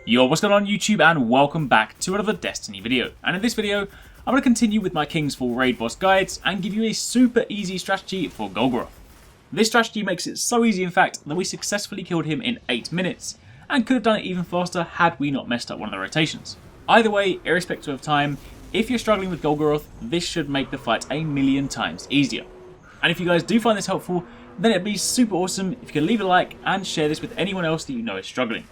Yo, what's going on YouTube, and welcome back to another Destiny video. And in this video, I'm going to continue with my King's Fall raid boss guides and give you a super easy strategy for Golgoroth. This strategy makes it so easy in fact that we successfully killed him in 8 minutes, and could have done it even faster had we not messed up one of the rotations. Either way, irrespective of time, if you're struggling with Golgoroth, this should make the fight a million times easier. And if you guys do find this helpful, then it'd be super awesome if you could leave a like and share this with anyone else that you know is struggling.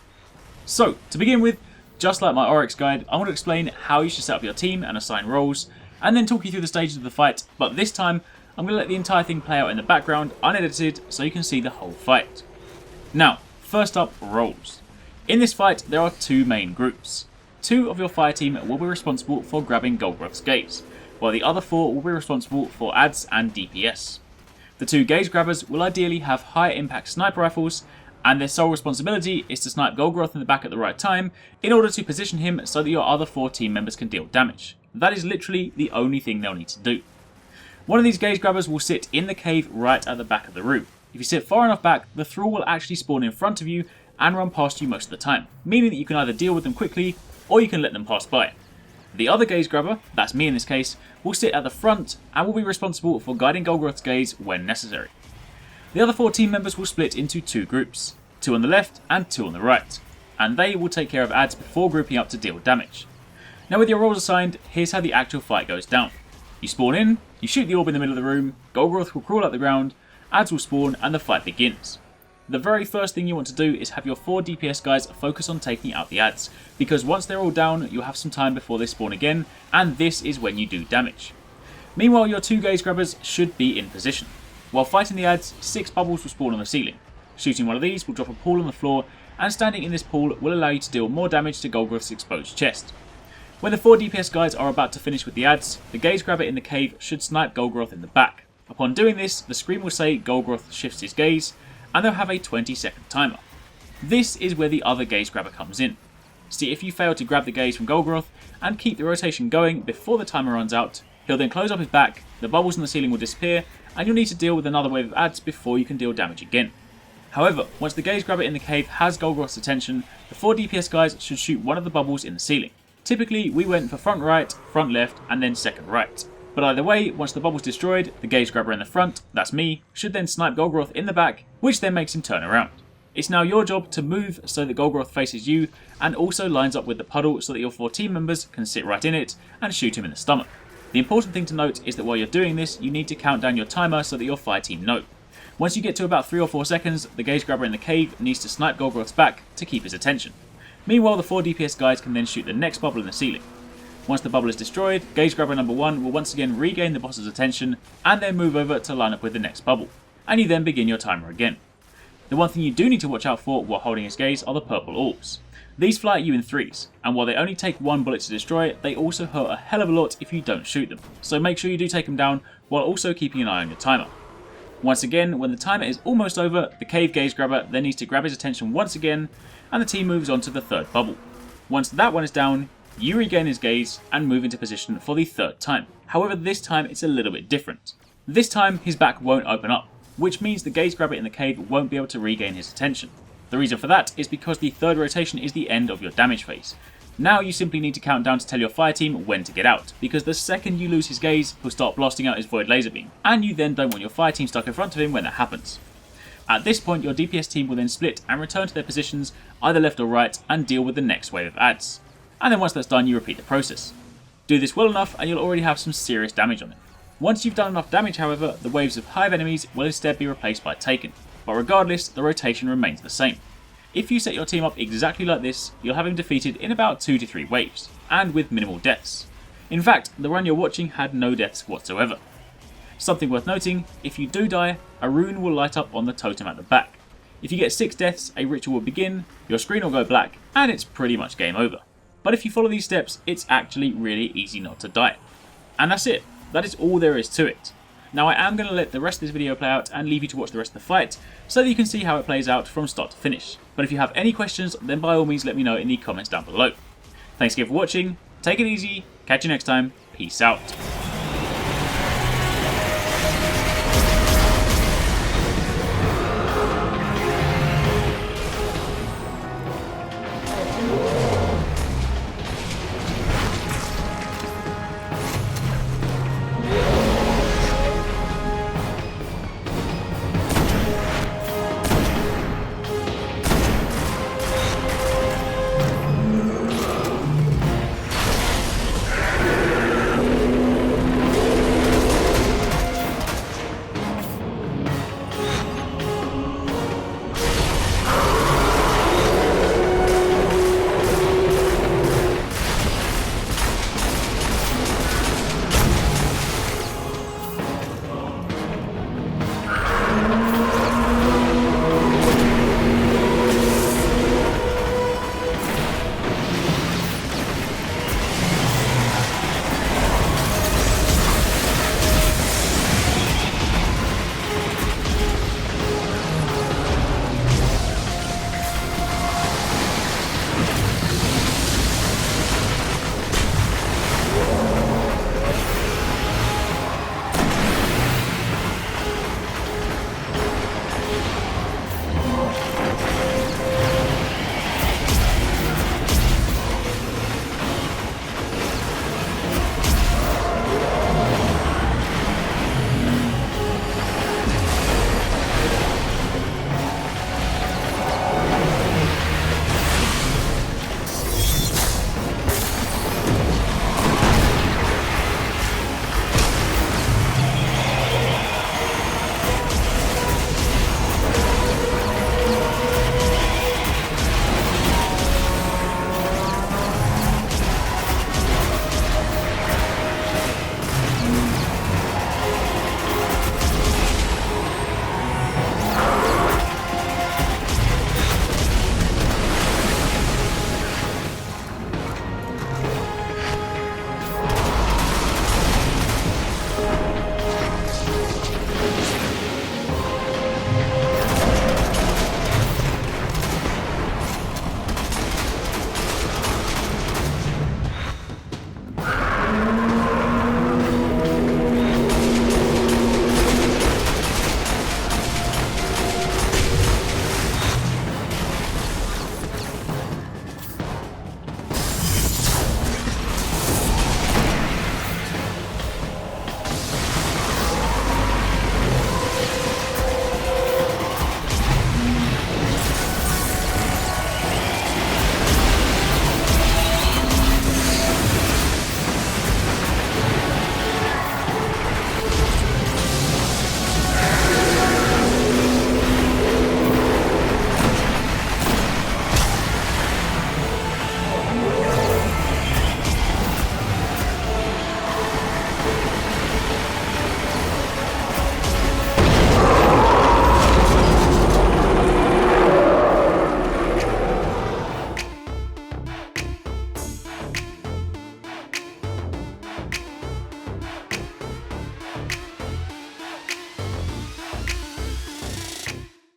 So, to begin with, just like my Oryx guide, I want to explain how you should set up your team and assign roles, and then talk you through the stages of the fight, but this time, I'm going to let the entire thing play out in the background, unedited, so you can see the whole fight. Now, first up, roles. In this fight, there are 2 main groups. 2 of your fire team will be responsible for grabbing Golgoroth's gaze, while the other 4 will be responsible for ADS and DPS. The 2 gaze grabbers will ideally have high impact sniper rifles, and their sole responsibility is to snipe Golgoroth in the back at the right time in order to position him so that your other 4 team members can deal damage. That is literally the only thing they'll need to do. One of these gaze grabbers will sit in the cave right at the back of the room. If you sit far enough back, the thrall will actually spawn in front of you and run past you most of the time, meaning that you can either deal with them quickly or you can let them pass by. The other gaze grabber, that's me in this case, will sit at the front and will be responsible for guiding Golgoroth's gaze when necessary. The other 4 team members will split into 2 groups, 2 on the left and 2 on the right, and they will take care of ADS before grouping up to deal damage. Now with your roles assigned, here's how the actual fight goes down. You spawn in, you shoot the orb in the middle of the room, Golgoroth will crawl up the ground, ADS will spawn and the fight begins. The very first thing you want to do is have your 4 DPS guys focus on taking out the ADS, because once they're all down, you'll have some time before they spawn again, and this is when you do damage. Meanwhile, your 2 gaze grabbers should be in position. While fighting the ADS, 6 bubbles will spawn on the ceiling. Shooting one of these will drop a pool on the floor, and standing in this pool will allow you to deal more damage to Golgoroth's exposed chest. When the 4 DPS guys are about to finish with the ADS, the gaze grabber in the cave should snipe Golgoroth in the back. Upon doing this, the screen will say Golgoroth shifts his gaze, and they'll have a 20-second timer. This is where the other gaze grabber comes in. See, if you fail to grab the gaze from Golgoroth and keep the rotation going before the timer runs out, he'll then close up his back, the bubbles on the ceiling will disappear, and you'll need to deal with another wave of ADS before you can deal damage again. However, once the gaze grabber in the cave has Golgoroth's attention, the 4 DPS guys should shoot one of the bubbles in the ceiling. Typically, we went for front right, front left, and then second right. But either way, once the bubble's destroyed, the gaze grabber in the front, that's me, should then snipe Golgoroth in the back, which then makes him turn around. It's now your job to move so that Golgoroth faces you, and also lines up with the puddle so that your 4 team members can sit right in it and shoot him in the stomach. The important thing to note is that while you're doing this, you need to count down your timer so that your fire team know. Once you get to about 3 or 4 seconds, the gaze grabber in the cave needs to snipe Golgoroth's back to keep his attention. Meanwhile, the 4 DPS guys can then shoot the next bubble in the ceiling. Once the bubble is destroyed, gaze grabber number 1 will once again regain the boss's attention and then move over to line up with the next bubble, and you then begin your timer again. The one thing you do need to watch out for while holding his gaze are the purple orbs. These fly at you in 3s, and while they only take 1 bullet to destroy, they also hurt a hell of a lot if you don't shoot them, so make sure you do take them down while also keeping an eye on your timer. Once again, when the timer is almost over, the cave gaze grabber then needs to grab his attention once again, and the team moves on to the 3rd bubble. Once that one is down, you regain his gaze and move into position for the 3rd time. However, this time it's a little bit different. This time his back won't open up, which means the gaze grabber in the cave won't be able to regain his attention. The reason for that is because the 3rd rotation is the end of your damage phase. Now you simply need to count down to tell your fire team when to get out, because the second you lose his gaze, he'll start blasting out his void laser beam, and you then don't want your fire team stuck in front of him when that happens. At this point, your DPS team will then split and return to their positions, either left or right, and deal with the next wave of ADS. And then once that's done, you repeat the process. Do this well enough and you'll already have some serious damage on it. Once you've done enough damage, however, the waves of hive enemies will instead be replaced by Taken, but regardless, the rotation remains the same. If you set your team up exactly like this, you'll have him defeated in about 2 to 3 waves, and with minimal deaths. In fact, the run you're watching had no deaths whatsoever. Something worth noting, if you do die, a rune will light up on the totem at the back. If you get 6 deaths, a ritual will begin, your screen will go black, and it's pretty much game over. But if you follow these steps, it's actually really easy not to die. And that's it. That is all there is to it. Now I am going to let the rest of this video play out and leave you to watch the rest of the fight, so that you can see how it plays out from start to finish. But if you have any questions, then by all means let me know in the comments down below. Thanks again for watching, take it easy, catch you next time, peace out.